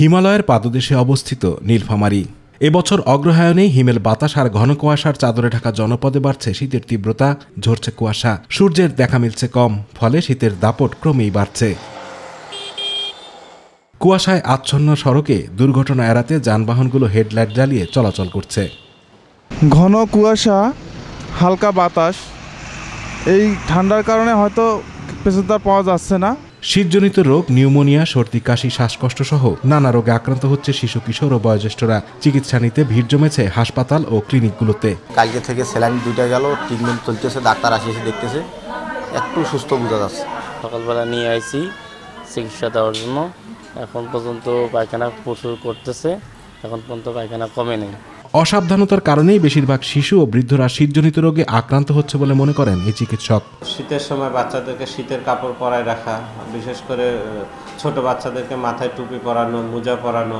হিমালয়ের পাদদেশে অবস্থিত নীলফামারী। এবছর অগ্রহায়ণে হিমেল বাতাস আর ঘন কুয়াশার চাদরে ঢাকা জনপদে বাড়ছে শীতের তীব্রতা, ঝরছে কুয়াশা, সূর্যের দেখা মিলছে কম, ফলে শীতের দাপট ক্রমেই বাড়ছে। কুয়াশায় আচ্ছন্ন সড়কে দুর্ঘটনা এড়াতে যানবাহনগুলো হেডলাইট জ্বালিয়ে চলাচল করছে। ঘন কুয়াশা, হালকা বাতাস, এই ঠান্ডার কারণে হয়তো পেছাদার পাওয়া যাচ্ছে না। শীতজনিত রোগ, নিউমোনিয়া, সর্দি, কাশি, শ্বাসকষ্ট সহ নানা রোগে আক্রান্ত হচ্ছে শিশু, কিশোর ও বয়োজ্যেষ্ঠরা। চিকিৎসা নিতে ভিড় জমেছে হাসপাতাল ও ক্লিনিকগুলোতে। কালকে থেকে স্যালাইন 2টা গেল, ট্রিটমেন্ট চলতেছে, ডাক্তার এসে দেখতেছে, একটু সুস্থ বোঝা যাচ্ছে। সকালবেলা নিয়ে আইছি চিকিৎসা দেওয়ার জন্য, এখন পর্যন্ত পায়খানা প্রচুর করতেছে, এখন পর্যন্ত পায়খানা কমে নেই। অসাবধানতার কারণেই বেশিরভাগ শিশু ও বৃদ্ধরা শীতজনিত রোগে আক্রান্ত হচ্ছে বলে মনে করেন এই চিকিৎসক। শীতের সময় বাচ্চাদেরকে শীতের কাপড় পরায় রাখা, বিশেষ করে ছোট বাচ্চাদেরকে মাথায় টুপি পরানো, মোজা পরানো,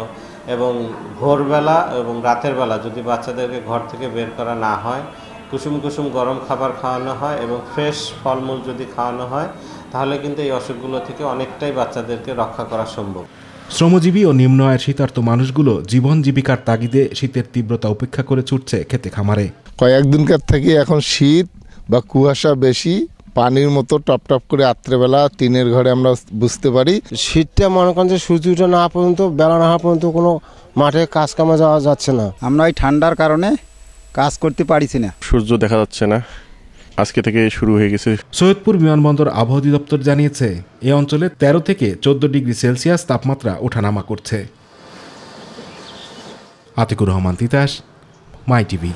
এবং ভোরবেলা এবং রাতের বেলা যদি বাচ্চাদেরকে ঘর থেকে বের করা না হয়, কুসুম কুসুম গরম খাবার খাওয়ানো হয় এবং ফ্রেশ ফলমূল যদি খাওয়ানো হয়, তাহলে কিন্তু এই অসুখগুলো থেকে অনেকটাই বাচ্চাদেরকে রক্ষা করা সম্ভব। শ্রমজীবী ও নিম্ন আয়ের শীতার্ত মানুষগুলো জীবন জীবিকার তাগিদে শীতের তীব্রতা উপেক্ষা করে ছুটছে খেতে খামারে। কয়েকদিনকার থেকে এখন শীত বা কুয়াশা বেশি, পানির মতো টপ টপ করে রাত্রেবেলা টিনের ঘরে আমরা বুঝতে পারি। শীতটা মনে করেন যে সূর্য ওঠা না পর্যন্ত, বেলা না হওয়া পর্যন্ত কোনো মাঠে কাজ কামে যাওয়া যাচ্ছে না। আমরা এই ঠান্ডার কারণে কাজ করতে পারছি না, সূর্য দেখা যাচ্ছে না, আজকে থেকে শুরু হয়ে গেছে। সৈয়দপুর বিমানবন্দর আবহাওয়া অধিদপ্তর জানিয়েছে এই অঞ্চলে 13 থেকে 14 ডিগ্রি সেলসিয়াস তাপমাত্রা ওঠানামা করছে। আতিকুর রহমান তিতাস, মাই টিভি।